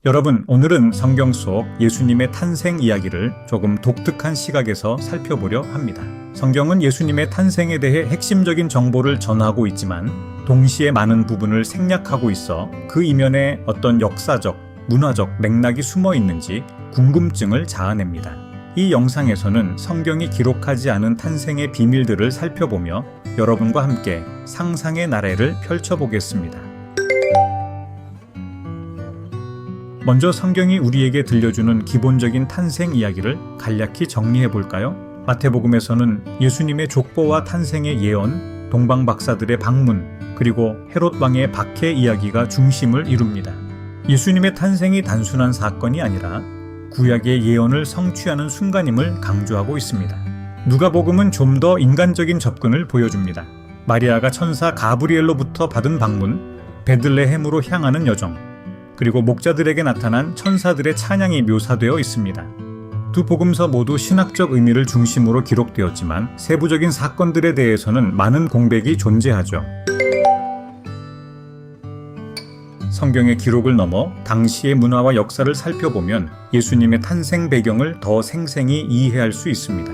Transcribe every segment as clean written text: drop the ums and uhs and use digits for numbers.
여러분, 오늘은 성경 속 예수님의 탄생 이야기를 조금 독특한 시각에서 살펴보려 합니다. 성경은 예수님의 탄생에 대해 핵심적인 정보를 전하고 있지만 동시에 많은 부분을 생략하고 있어 그 이면에 어떤 역사적, 문화적 맥락이 숨어 있는지 궁금증을 자아냅니다. 이 영상에서는 성경이 기록하지 않은 탄생의 비밀들을 살펴보며 여러분과 함께 상상의 나래를 펼쳐보겠습니다. 먼저 성경이 우리에게 들려주는 기본적인 탄생 이야기를 간략히 정리해 볼까요? 마태복음에서는 예수님의 족보와 탄생의 예언, 동방 박사들의 방문, 그리고 헤롯 왕의 박해 이야기가 중심을 이룹니다. 예수님의 탄생이 단순한 사건이 아니라 구약의 예언을 성취하는 순간임을 강조하고 있습니다. 누가복음은 좀 더 인간적인 접근을 보여줍니다. 마리아가 천사 가브리엘로부터 받은 방문, 베들레헴으로 향하는 여정, 그리고 목자들에게 나타난 천사들의 찬양이 묘사되어 있습니다. 두 복음서 모두 신학적 의미를 중심으로 기록되었지만 세부적인 사건들에 대해서는 많은 공백이 존재하죠. 성경의 기록을 넘어 당시의 문화와 역사를 살펴보면 예수님의 탄생 배경을 더 생생히 이해할 수 있습니다.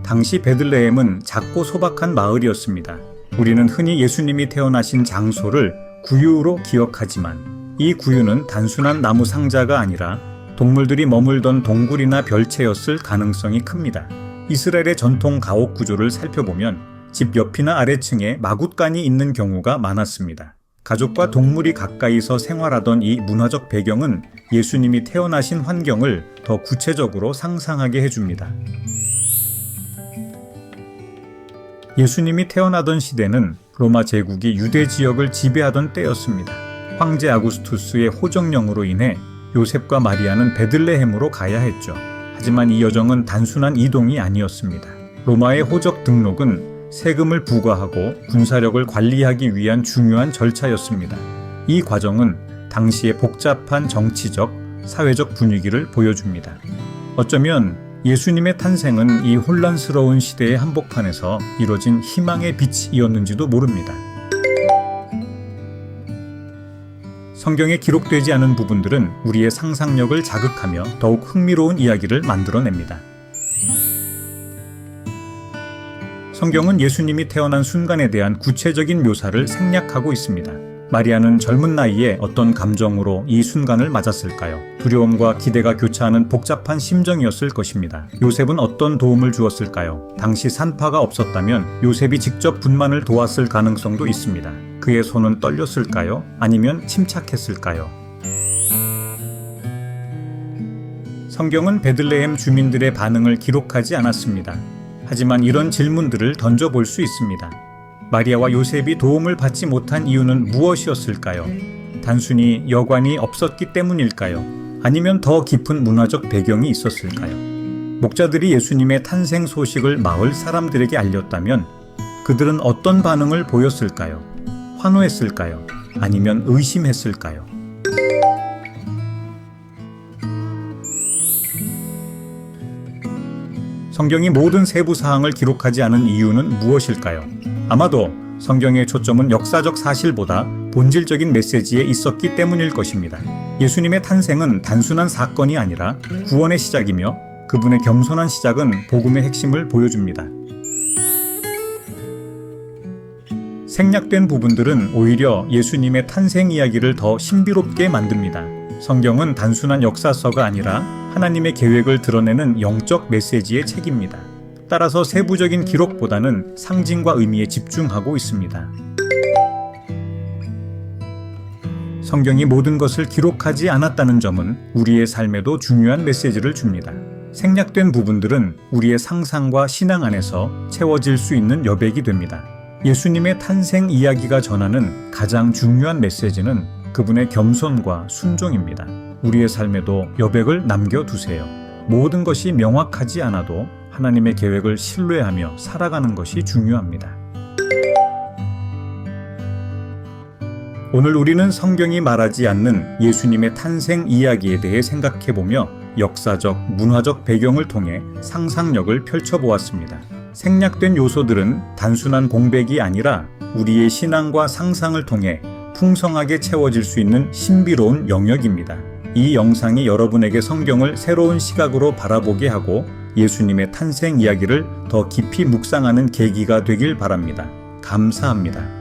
당시 베들레헴은 작고 소박한 마을이었습니다. 우리는 흔히 예수님이 태어나신 장소를 구유로 기억하지만 이 구유는 단순한 나무 상자가 아니라 동물들이 머물던 동굴이나 별채였을 가능성이 큽니다. 이스라엘의 전통 가옥 구조를 살펴보면 집 옆이나 아래층에 마굿간이 있는 경우가 많았습니다. 가족과 동물이 가까이서 생활하던 이 문화적 배경은 예수님이 태어나신 환경을 더 구체적으로 상상하게 해줍니다. 예수님이 태어나던 시대는 로마 제국이 유대 지역을 지배하던 때였습니다. 황제 아구스투스의 호정령으로 인해 요셉과 마리아는 베들레헴으로 가야 했죠. 하지만 이 여정은 단순한 이동이 아니었습니다. 로마의 호적 등록은 세금을 부과하고 군사력을 관리하기 위한 중요한 절차였습니다. 이 과정은 당시의 복잡한 정치적, 사회적 분위기를 보여줍니다. 어쩌면 예수님의 탄생은 이 혼란스러운 시대의 한복판에서 이뤄진 희망의 빛이었는지도 모릅니다. 성경에 기록되지 않은 부분들은 우리의 상상력을 자극하며 더욱 흥미로운 이야기를 만들어냅니다. 성경은 예수님이 태어난 순간에 대한 구체적인 묘사를 생략하고 있습니다. 마리아는 젊은 나이에 어떤 감정으로 이 순간을 맞았을까요? 두려움과 기대가 교차하는 복잡한 심정이었을 것입니다. 요셉은 어떤 도움을 주었을까요? 당시 산파가 없었다면 요셉이 직접 분만을 도왔을 가능성도 있습니다. 그의 손은 떨렸을까요? 아니면 침착했을까요? 성경은 베들레헴 주민들의 반응을 기록하지 않았습니다. 하지만 이런 질문들을 던져볼 수 있습니다. 마리아와 요셉이 도움을 받지 못한 이유는 무엇이었을까요? 단순히 여관이 없었기 때문일까요? 아니면 더 깊은 문화적 배경이 있었을까요? 목자들이 예수님의 탄생 소식을 마을 사람들에게 알렸다면 그들은 어떤 반응을 보였을까요? 환호했을까요? 아니면 의심했을까요? 성경이 모든 세부 사항을 기록하지 않은 이유는 무엇일까요? 아마도 성경의 초점은 역사적 사실보다 본질적인 메시지에 있었기 때문일 것입니다. 예수님의 탄생은 단순한 사건이 아니라 구원의 시작이며 그분의 겸손한 시작은 복음의 핵심을 보여줍니다. 생략된 부분들은 오히려 예수님의 탄생 이야기를 더 신비롭게 만듭니다. 성경은 단순한 역사서가 아니라 하나님의 계획을 드러내는 영적 메시지의 책입니다. 따라서 세부적인 기록보다는 상징과 의미에 집중하고 있습니다. 성경이 모든 것을 기록하지 않았다는 점은 우리의 삶에도 중요한 메시지를 줍니다. 생략된 부분들은 우리의 상상과 신앙 안에서 채워질 수 있는 여백이 됩니다. 예수님의 탄생 이야기가 전하는 가장 중요한 메시지는 그분의 겸손과 순종입니다. 우리의 삶에도 여백을 남겨두세요. 모든 것이 명확하지 않아도 하나님의 계획을 신뢰하며 살아가는 것이 중요합니다. 오늘 우리는 성경이 말하지 않는 예수님의 탄생 이야기에 대해 생각해보며 역사적, 문화적 배경을 통해 상상력을 펼쳐보았습니다. 생략된 요소들은 단순한 공백이 아니라 우리의 신앙과 상상을 통해 풍성하게 채워질 수 있는 신비로운 영역입니다. 이 영상이 여러분에게 성경을 새로운 시각으로 바라보게 하고 예수님의 탄생 이야기를 더 깊이 묵상하는 계기가 되길 바랍니다. 감사합니다.